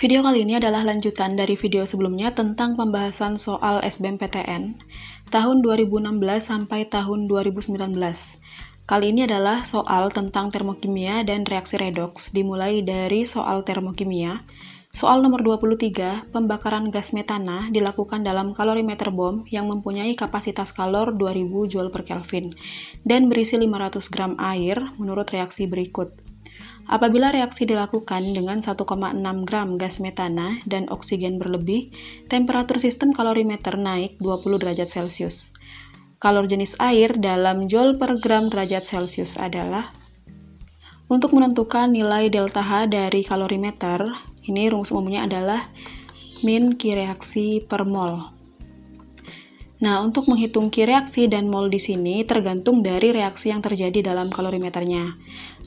Video kali ini adalah lanjutan dari video sebelumnya tentang pembahasan soal SBMPTN tahun 2016 sampai tahun 2019. Kali ini adalah soal tentang termokimia dan reaksi redoks, dimulai dari soal termokimia. Soal nomor 23, pembakaran gas metana dilakukan dalam kalorimeter bom yang mempunyai kapasitas kalor 2000 Joule per Kelvin dan berisi 500 gram air menurut reaksi berikut. Apabila reaksi dilakukan dengan 1,6 gram gas metana dan oksigen berlebih, temperatur sistem kalorimeter naik 20 derajat Celcius. Kalor jenis air dalam Joule per gram derajat Celcius adalah. Untuk menentukan nilai delta H dari kalorimeter, ini rumus umumnya adalah min Q reaksi per mol. Nah, untuk menghitung Q reaksi dan mol di sini tergantung dari reaksi yang terjadi dalam kalorimeternya.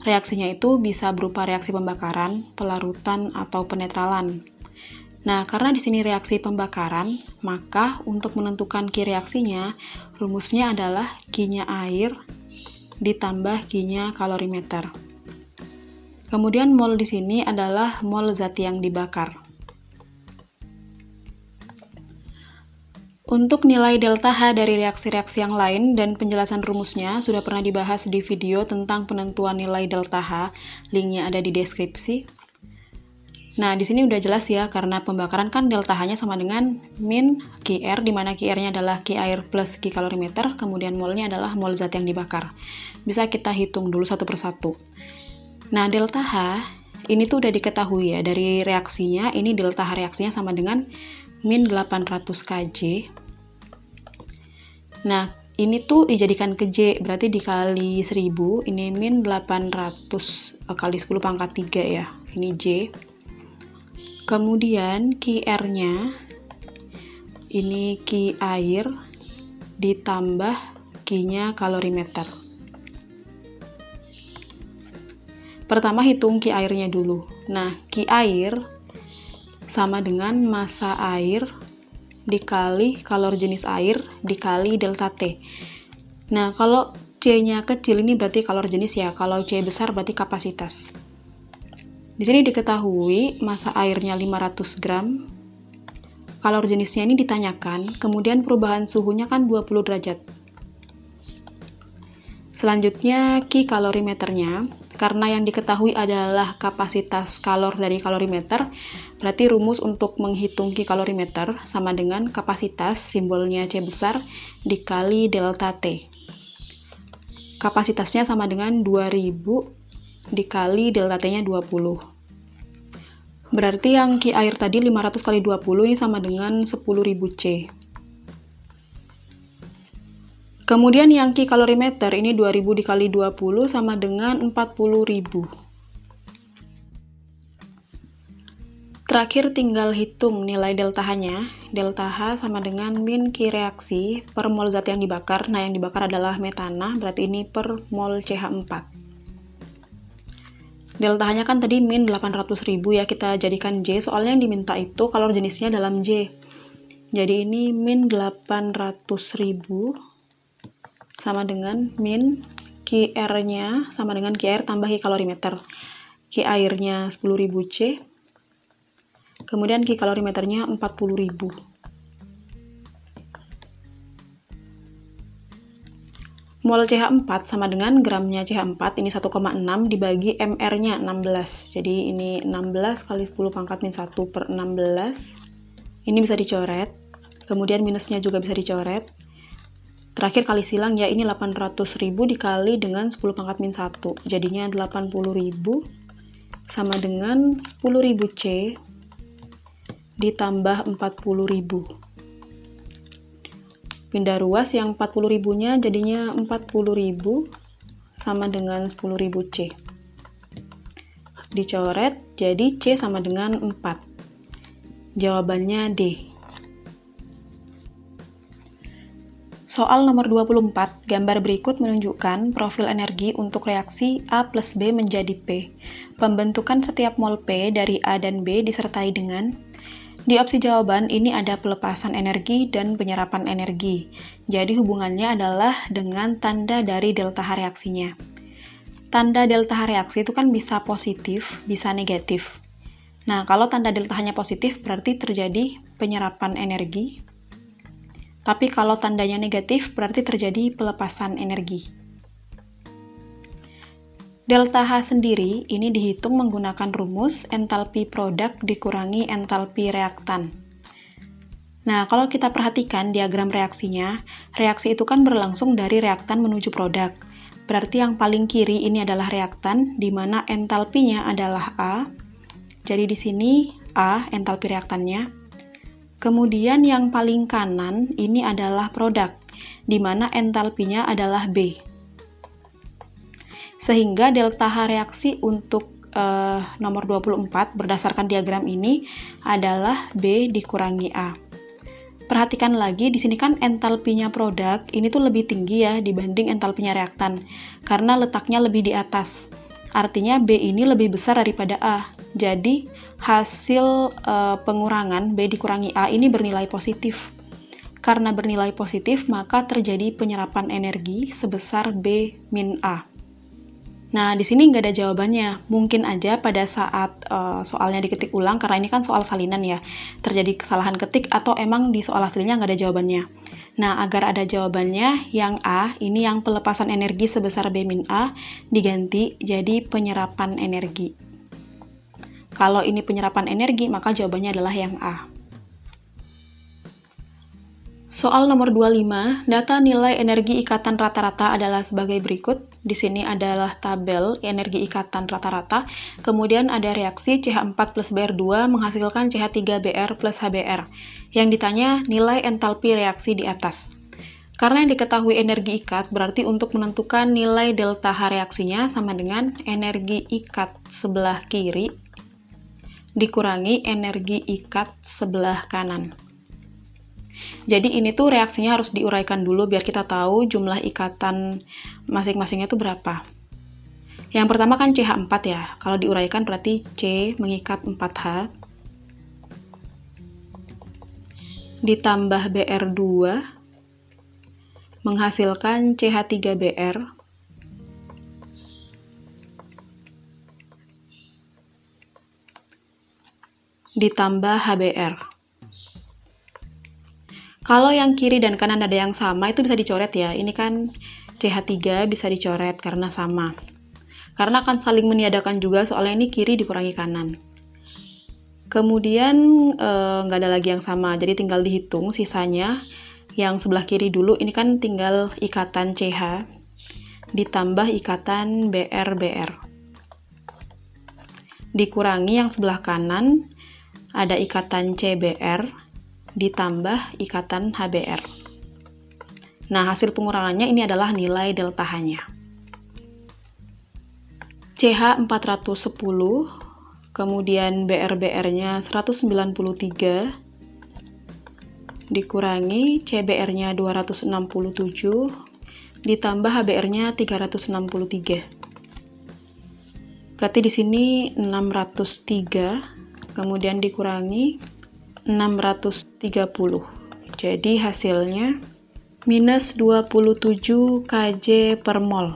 Reaksinya itu bisa berupa reaksi pembakaran, pelarutan, atau penetralan. Nah, karena di sini reaksi pembakaran, maka untuk menentukan Q reaksinya, rumusnya adalah Q-nya air ditambah Q-nya kalorimeter. Kemudian mol di sini adalah mol zat yang dibakar. Untuk nilai delta H dari reaksi-reaksi yang lain dan penjelasan rumusnya sudah pernah dibahas di video tentang penentuan nilai delta H, linknya ada di deskripsi. Nah, di sini udah jelas ya, karena pembakaran kan delta H-nya sama dengan min QR, di mana QR-nya adalah Q air plus Q kalorimeter, kemudian molnya adalah mol zat yang dibakar. Bisa kita hitung dulu satu persatu. Nah, delta H ini tuh udah diketahui ya, dari reaksinya, ini delta H reaksinya sama dengan min 800 kJ. Nah, ini tuh dijadikan ke J, berarti dikali 1000, ini min 800 kali 10 pangkat 3 ya, ini J. Kemudian QR-nya, ini Q air, ditambah Q-nya kalorimeter. Pertama hitung Q airnya dulu. Nah, Q air sama dengan massa air dikali kalor jenis air dikali delta T. Nah, kalau C-nya kecil ini berarti kalor jenis ya, kalau C besar berarti kapasitas. Di sini diketahui massa airnya 500 gram, kalor jenisnya ini ditanyakan, kemudian perubahan suhunya kan 20 derajat. Selanjutnya Q kalorimeternya, karena yang diketahui adalah kapasitas kalor dari kalorimeter, berarti rumus untuk menghitung Q kalorimeter sama dengan kapasitas, simbolnya C besar, dikali delta T. Kapasitasnya sama dengan 2000 dikali delta T-nya 20. Berarti yang Q air tadi 500 kali 20 ini sama dengan 10.000 C. Kemudian yang Q kalorimeter ini 2000 dikali 20 sama dengan 40.000. Terakhir tinggal hitung nilai delta H-nya. Delta H sama dengan min Q reaksi per mol zat yang dibakar. Nah, yang dibakar adalah metana, berarti ini per mol CH4. Delta H-nya kan tadi min 800.000 ya, kita jadikan J, soalnya yang diminta itu kalor jenisnya dalam J. Jadi ini min 800.000 sama dengan min QR-nya sama dengan QR tambah Q kalorimeter. Q airnya 10.000 C, kemudian Q kalorimeternya 40.000. Mol CH4 sama dengan gramnya CH4, ini 1,6 dibagi MR-nya 16. Jadi ini 16 kali 10 pangkat min 1 per 16. Ini bisa dicoret, kemudian minusnya juga bisa dicoret. Terakhir kali silang ya, ini 800.000 dikali dengan 10 pangkat min 1. Jadinya 80.000 sama dengan 10.000 C ditambah 40.000. Pindah ruas, yang 40.000-nya jadinya 40.000 sama dengan 10.000 C. Dicoret, jadi C sama dengan 4. Jawabannya D. Soal nomor 24, gambar berikut menunjukkan profil energi untuk reaksi A plus B menjadi P. Pembentukan setiap mol P dari A dan B disertai dengan. Di opsi jawaban ini ada pelepasan energi dan penyerapan energi. Jadi hubungannya adalah dengan tanda dari delta H reaksinya. Tanda delta H reaksi itu kan bisa positif, bisa negatif. Nah, kalau tanda delta-H-nya positif berarti terjadi penyerapan energi. Tapi kalau tandanya negatif berarti terjadi pelepasan energi. Delta H sendiri ini dihitung menggunakan rumus entalpi produk dikurangi entalpi reaktan. Nah, kalau kita perhatikan diagram reaksinya, reaksi itu kan berlangsung dari reaktan menuju produk. Berarti yang paling kiri ini adalah reaktan, di mana entalpinya adalah A. Jadi di sini A entalpi reaktannya. Kemudian yang paling kanan ini adalah produk, di mana entalpinya adalah B. Sehingga delta H reaksi untuk nomor 24 berdasarkan diagram ini adalah B dikurangi A. Perhatikan lagi, di sini kan entalpinya produk ini tuh lebih tinggi ya dibanding entalpinya reaktan, karena letaknya lebih di atas. Artinya B ini lebih besar daripada A. Jadi hasil pengurangan B dikurangi A ini bernilai positif. Karena bernilai positif, maka terjadi penyerapan energi sebesar B min A. Nah, di sini nggak ada jawabannya. Mungkin aja pada saat soalnya diketik ulang, karena ini kan soal salinan ya, terjadi kesalahan ketik atau emang di soal aslinya nggak ada jawabannya. Nah, agar ada jawabannya, yang A, ini yang pelepasan energi sebesar B min A, diganti jadi penyerapan energi. Kalau ini penyerapan energi, maka jawabannya adalah yang A. Soal nomor 25, data nilai energi ikatan rata-rata adalah sebagai berikut. Di sini adalah tabel energi ikatan rata-rata, kemudian ada reaksi CH4 plus Br2 menghasilkan CH3Br plus HBr. Yang ditanya nilai entalpi reaksi di atas. Karena yang diketahui energi ikat, berarti untuk menentukan nilai delta H reaksinya sama dengan energi ikat sebelah kiri dikurangi energi ikat sebelah kanan. Jadi ini tuh reaksinya harus diuraikan dulu biar kita tahu jumlah ikatan masing-masingnya itu berapa. Yang pertama kan CH4 ya, kalau diuraikan berarti C mengikat 4H ditambah Br2 menghasilkan CH3Br ditambah HBr. Kalau yang kiri dan kanan ada yang sama, itu bisa dicoret ya. Ini kan CH3 bisa dicoret karena sama. Karena akan saling meniadakan juga, soalnya ini kiri dikurangi kanan. Kemudian nggak ada lagi yang sama, jadi tinggal dihitung sisanya. Yang sebelah kiri dulu, ini kan tinggal ikatan CH ditambah ikatan BR. Dikurangi yang sebelah kanan, ada ikatan CBr ditambah ikatan HBr. Nah, hasil pengurangannya ini adalah nilai delta H-nya. CH 410, kemudian BR-BR-nya 193, dikurangi CBr-nya 267, ditambah HBr-nya 363. Berarti di sini 603, kemudian dikurangi 630. Jadi hasilnya minus 27 kJ per mol.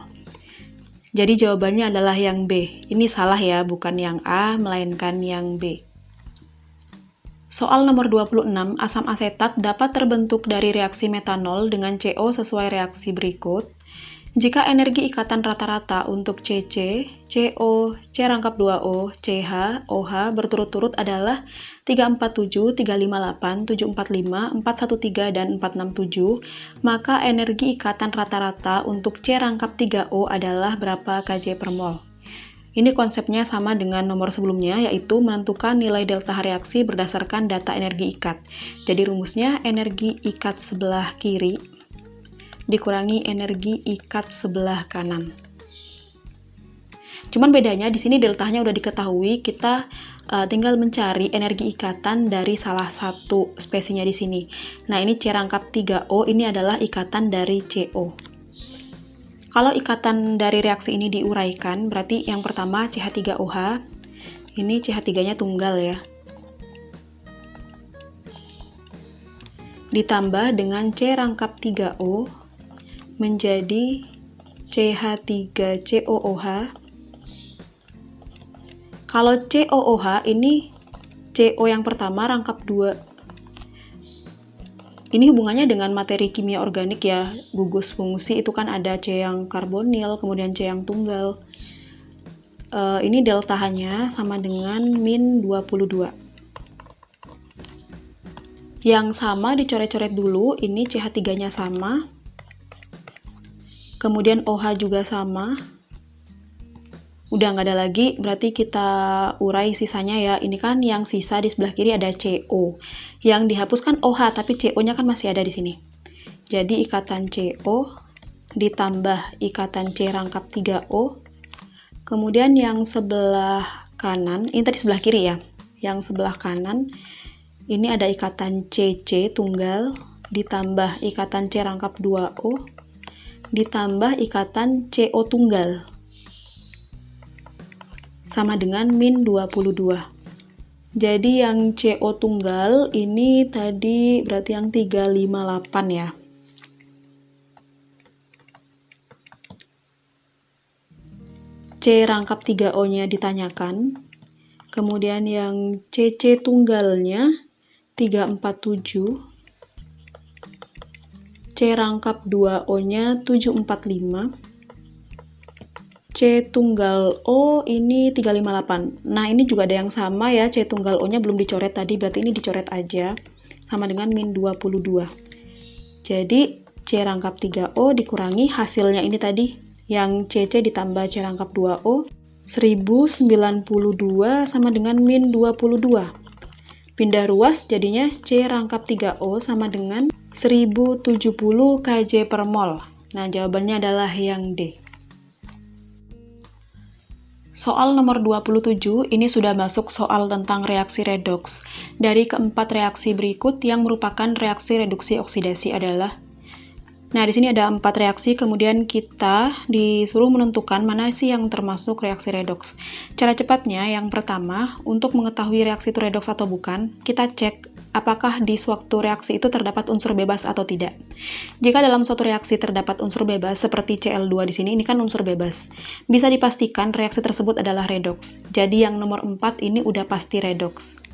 Jadi jawabannya adalah yang B. Ini salah ya, bukan yang A, melainkan yang B. Soal nomor 26, asam asetat dapat terbentuk dari reaksi metanol dengan CO sesuai reaksi berikut. Jika energi ikatan rata-rata untuk CC, CO, C♯2O, CH, OH berturut-turut adalah 347, 358, 745, 413, dan 467, maka energi ikatan rata-rata untuk C♯3O adalah berapa kJ per mol? Ini konsepnya sama dengan nomor sebelumnya, yaitu menentukan nilai delta H reaksi berdasarkan data energi ikat. Jadi rumusnya energi ikat sebelah kiri dikurangi energi ikat sebelah kanan. Cuman bedanya di sini deltanya udah diketahui, kita tinggal mencari energi ikatan dari salah satu spesiesnya di sini. Nah, ini C♯3O ini adalah ikatan dari CO. Kalau ikatan dari reaksi ini diuraikan, berarti yang pertama CH3OH, ini CH3-nya tunggal ya. Ditambah dengan C♯3O menjadi CH3COOH. Kalau COOH ini CO yang pertama rangkap 2. Ini hubungannya dengan materi kimia organik ya, gugus fungsi itu kan ada C yang karbonil, kemudian C yang tunggal. Ini delta-nya sama dengan min 22. Yang sama dicoret-coret dulu, ini CH3-nya sama. Kemudian OH juga sama. Udah nggak ada lagi, berarti kita urai sisanya ya. Ini kan yang sisa di sebelah kiri ada CO. Yang dihapuskan OH, tapi CO-nya kan masih ada di sini. Jadi ikatan CO ditambah ikatan C rangkap 3O. Kemudian yang sebelah kanan, ini tadi sebelah kiri ya. Yang sebelah kanan, ini ada ikatan CC tunggal, ditambah ikatan C rangkap 2O, ditambah ikatan CO tunggal. Sama dengan min 22. Jadi yang CO tunggal ini tadi berarti yang 358 ya. C rangkap 3O-nya ditanyakan. Kemudian yang CC tunggalnya 347. C rangkap 2O-nya 745. C tunggal O ini 358. Nah, ini juga ada yang sama ya, C tunggal O-nya belum dicoret tadi, berarti ini dicoret aja. Sama dengan min 22. Jadi, C rangkap 3O dikurangi hasilnya ini tadi, yang CC ditambah C rangkap 2O, 1092 sama dengan min 22. Pindah ruas, jadinya C rangkap 3O sama dengan 1070 kJ per mol. Nah, jawabannya adalah yang D. Soal nomor 27, ini sudah masuk soal tentang reaksi redoks. Dari keempat reaksi berikut yang merupakan reaksi reduksi oksidasi adalah, nah di sini ada 4 reaksi, kemudian kita disuruh menentukan mana sih yang termasuk reaksi redoks. Cara cepatnya, yang pertama, untuk mengetahui reaksi itu redoks atau bukan, kita cek apakah di suatu reaksi itu terdapat unsur bebas atau tidak. Jika dalam suatu reaksi terdapat unsur bebas, seperti Cl2 di sini, ini kan unsur bebas, bisa dipastikan reaksi tersebut adalah redoks. Jadi yang nomor 4 ini udah pasti redoks.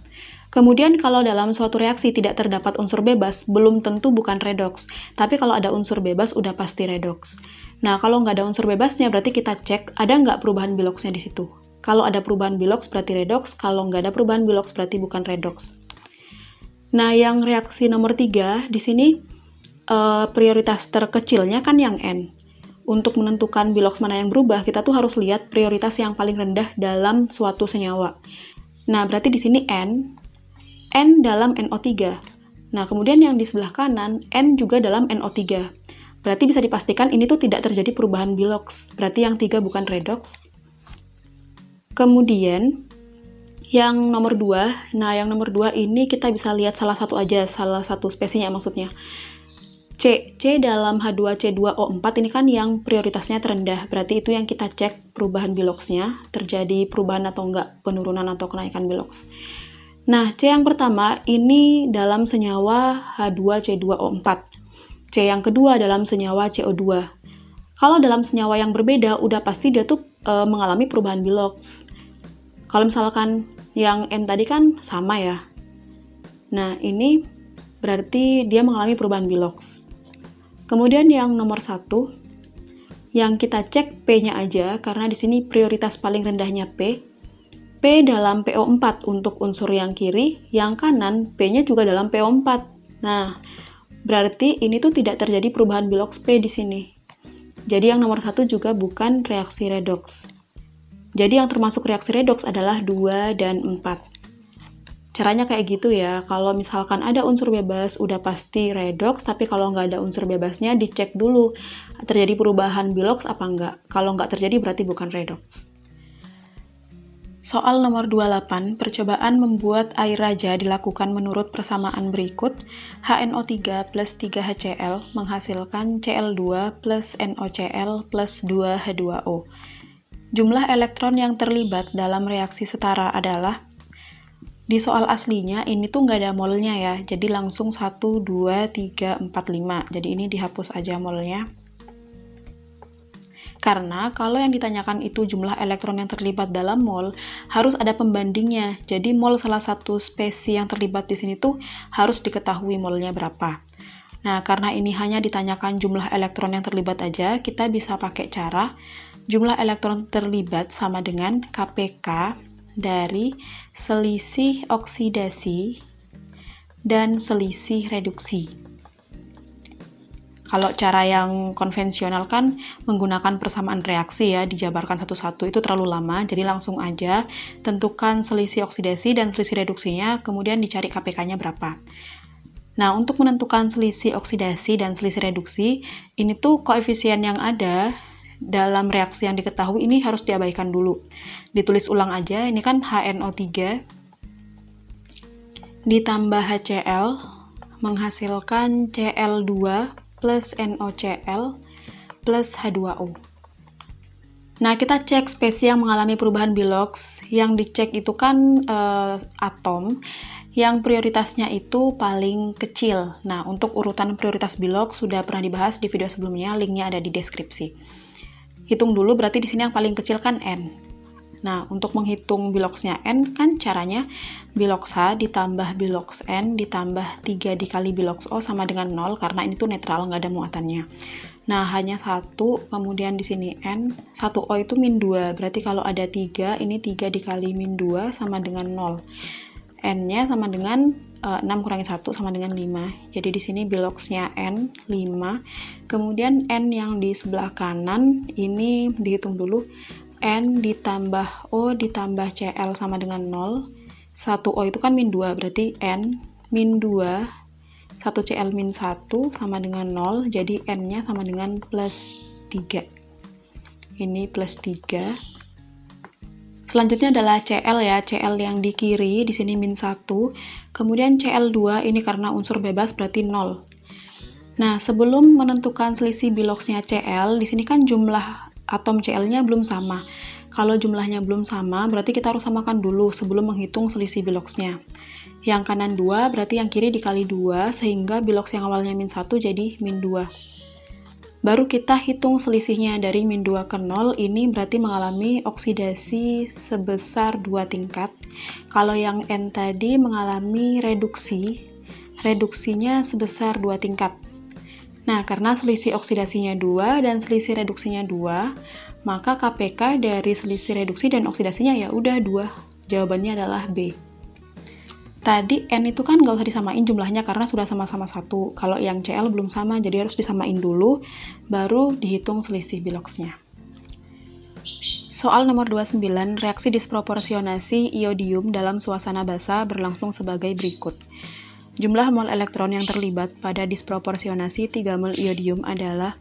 Kemudian kalau dalam suatu reaksi tidak terdapat unsur bebas, belum tentu bukan redoks. Tapi kalau ada unsur bebas, udah pasti redoks. Nah, kalau nggak ada unsur bebasnya, berarti kita cek ada nggak perubahan biloksnya di situ. Kalau ada perubahan biloks, berarti redoks. Kalau nggak ada perubahan biloks, berarti bukan redoks. Nah, yang reaksi nomor 3, di sini prioritas terkecilnya kan yang N. Untuk menentukan biloks mana yang berubah, kita tuh harus lihat prioritas yang paling rendah dalam suatu senyawa. Nah, berarti di sini N dalam NO3. Nah, kemudian yang di sebelah kanan, N juga dalam NO3. Berarti bisa dipastikan ini tuh tidak terjadi perubahan biloks. Berarti yang 3 bukan redoks. Kemudian, yang nomor 2, nah yang nomor 2 ini kita bisa lihat salah satu aja, salah satu spesiesnya maksudnya. C dalam H2C2O4 ini kan yang prioritasnya terendah. Berarti itu yang kita cek perubahan biloksnya, terjadi perubahan atau enggak, penurunan atau kenaikan biloks. Nah, C yang pertama ini dalam senyawa H2C2O4. C yang kedua dalam senyawa CO2. Kalau dalam senyawa yang berbeda, udah pasti dia tuh mengalami perubahan biloks. Kalau misalkan yang N tadi kan sama ya. Nah, ini berarti dia mengalami perubahan biloks. Kemudian yang nomor 1, yang kita cek P-nya aja, karena di sini prioritas paling rendahnya P. P dalam PO4 untuk unsur yang kiri, yang kanan P-nya juga dalam PO4. Nah, berarti ini tuh tidak terjadi perubahan biloks P di sini. Jadi yang nomor 1 juga bukan reaksi redoks. Jadi yang termasuk reaksi redoks adalah 2 dan 4. Caranya kayak gitu ya, kalau misalkan ada unsur bebas udah pasti redoks, tapi kalau nggak ada unsur bebasnya dicek dulu terjadi perubahan biloks apa enggak. Kalau nggak terjadi berarti bukan redoks. Soal nomor 28, percobaan membuat air raja dilakukan menurut persamaan berikut. HNO3 plus 3HCl menghasilkan Cl2 plus NOCl plus 2H2O. Jumlah elektron yang terlibat dalam reaksi setara adalah, di soal aslinya ini tuh nggak ada molnya ya, jadi langsung 1, 2, 3, 4, 5. Jadi ini dihapus aja molnya. Karena kalau yang ditanyakan itu jumlah elektron yang terlibat dalam mol, harus ada pembandingnya. Jadi mol salah satu spesies yang terlibat di sini tuh harus diketahui molnya berapa. Nah, karena ini hanya ditanyakan jumlah elektron yang terlibat aja, kita bisa pakai cara jumlah elektron terlibat sama dengan KPK dari selisih oksidasi dan selisih reduksi. Kalau cara yang konvensional kan menggunakan persamaan reaksi ya, dijabarkan satu-satu itu terlalu lama, jadi langsung aja tentukan selisih oksidasi dan selisih reduksinya, kemudian dicari KPK-nya berapa. Nah, untuk menentukan selisih oksidasi dan selisih reduksi, ini tuh koefisien yang ada dalam reaksi yang diketahui ini harus diabaikan dulu. Ditulis ulang aja, ini kan HNO3 ditambah HCl menghasilkan Cl2 plus NaCl plus H2O. Nah, kita cek spesies yang mengalami perubahan Bilox. Yang dicek itu kan atom yang prioritasnya itu paling kecil. Nah, untuk urutan prioritas Bilox sudah pernah dibahas di video sebelumnya, linknya ada di deskripsi. Hitung dulu, berarti di sini yang paling kecil kan N. Nah, untuk menghitung Biloxnya N, kan caranya Bilox H ditambah Bilox N ditambah 3 dikali Bilox O sama dengan 0, karena ini tuh netral, nggak ada muatannya. Nah, hanya 1, kemudian di sini N, 1O itu min 2, berarti kalau ada 3, ini 3 dikali min 2 sama dengan 0. N-nya sama dengan 6 kurangi 1 sama dengan 5. Jadi di sini Biloxnya N, 5. Kemudian N yang di sebelah kanan, ini dihitung dulu. N ditambah O ditambah Cl sama dengan 0. 1O itu kan min 2, berarti N min 2, 1Cl min 1 sama dengan 0, jadi N-nya sama dengan plus 3. Ini plus 3. Selanjutnya adalah Cl ya, Cl yang di kiri, di sini min 1. Kemudian Cl2, ini karena unsur bebas berarti 0. Nah, sebelum menentukan selisih Biloxnya Cl, di sini kan jumlah atom Cl-nya belum sama. Kalau jumlahnya belum sama, berarti kita harus samakan dulu sebelum menghitung selisih Biloxnya. Yang kanan 2, berarti yang kiri dikali 2, sehingga Bilox yang awalnya min 1 jadi min 2. Baru kita hitung selisihnya dari min 2 ke 0, ini berarti mengalami oksidasi sebesar 2 tingkat. Kalau yang N tadi mengalami reduksi, reduksinya sebesar 2 tingkat. Nah, karena selisih oksidasinya 2 dan selisih reduksinya 2, maka KPK dari selisih reduksi dan oksidasinya ya udah 2. Jawabannya adalah B. Tadi N itu kan nggak usah disamain jumlahnya karena sudah sama-sama 1. Kalau yang Cl belum sama, jadi harus disamain dulu, baru dihitung selisih Biloxnya. Soal nomor 29, reaksi disproporsionasi iodium dalam suasana basa berlangsung sebagai berikut. Jumlah mol elektron yang terlibat pada disproporsionasi 3 mol iodium adalah.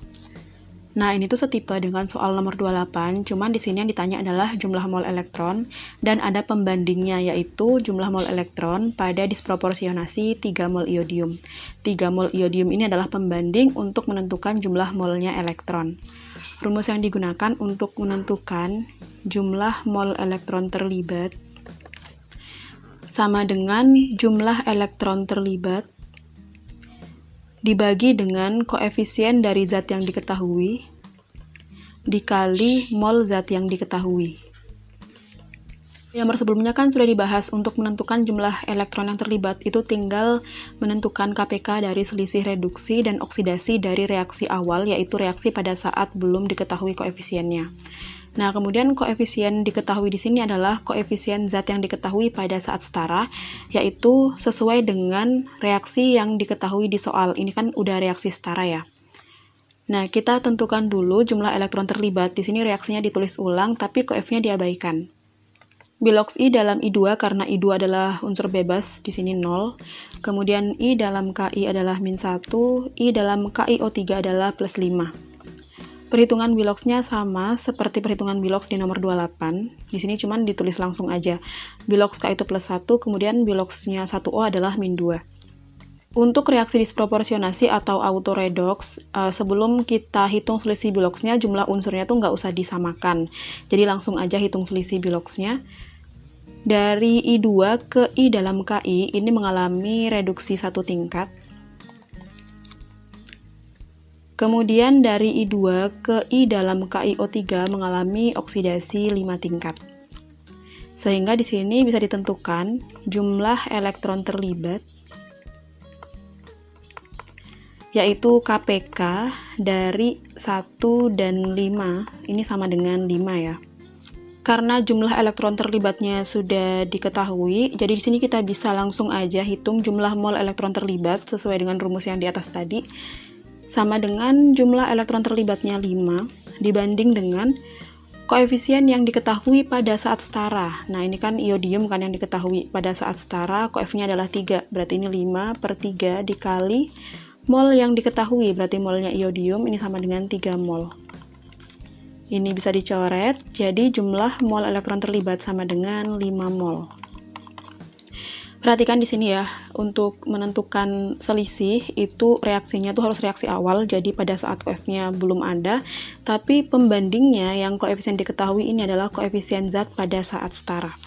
Nah, ini tuh setipe dengan soal nomor 28, cuman di sini yang ditanya adalah jumlah mol elektron dan ada pembandingnya, yaitu jumlah mol elektron pada disproporsionasi 3 mol iodium. 3 mol iodium ini adalah pembanding untuk menentukan jumlah molnya elektron. Rumus yang digunakan untuk menentukan jumlah mol elektron terlibat sama dengan jumlah elektron terlibat dibagi dengan koefisien dari zat yang diketahui dikali mol zat yang diketahui. Nomor sebelumnya kan sudah dibahas, untuk menentukan jumlah elektron yang terlibat itu tinggal menentukan KPK dari selisih reduksi dan oksidasi dari reaksi awal, yaitu reaksi pada saat belum diketahui koefisiennya. Nah, kemudian koefisien diketahui di sini adalah koefisien zat yang diketahui pada saat setara, yaitu sesuai dengan reaksi yang diketahui di soal. Ini kan udah reaksi setara ya. Nah, kita tentukan dulu jumlah elektron terlibat. Di sini reaksinya ditulis ulang, tapi koef-nya diabaikan. Bilox I dalam I2 karena I2 adalah unsur bebas, di sini 0. Kemudian I dalam Ki adalah min 1, I dalam KiO3 adalah plus 5. Perhitungan Biloxnya sama seperti perhitungan Bilox di nomor 28. Di sini cuman ditulis langsung aja. Bilox K itu plus 1, kemudian Biloxnya 1O adalah min 2. Untuk reaksi disproporsionasi atau autoredox, sebelum kita hitung selisih Biloxnya, jumlah unsurnya tuh nggak usah disamakan. Jadi langsung aja hitung selisih Biloxnya. Dari I2 ke I dalam Ki, ini mengalami reduksi 1 tingkat. Kemudian dari I2 ke I dalam KiO3 mengalami oksidasi 5 tingkat. Sehingga di sini bisa ditentukan jumlah elektron terlibat, yaitu KPK dari 1 dan 5, ini sama dengan 5 ya. Karena jumlah elektron terlibatnya sudah diketahui, jadi di sini kita bisa langsung aja hitung jumlah mol elektron terlibat sesuai dengan rumus yang di atas tadi, sama dengan jumlah elektron terlibatnya 5 dibanding dengan koefisien yang diketahui pada saat setara. Nah, ini kan iodium kan yang diketahui pada saat setara, koefnya adalah 3, berarti ini 5/3 dikali mol yang diketahui, berarti molnya iodium ini sama dengan 3 mol. Ini bisa dicoret, jadi jumlah mol elektron terlibat sama dengan 5 mol. Perhatikan di sini ya, untuk menentukan selisih itu reaksinya tuh harus reaksi awal, jadi pada saat koefnya belum ada, tapi pembandingnya yang koefisien diketahui ini adalah koefisien zat pada saat setara.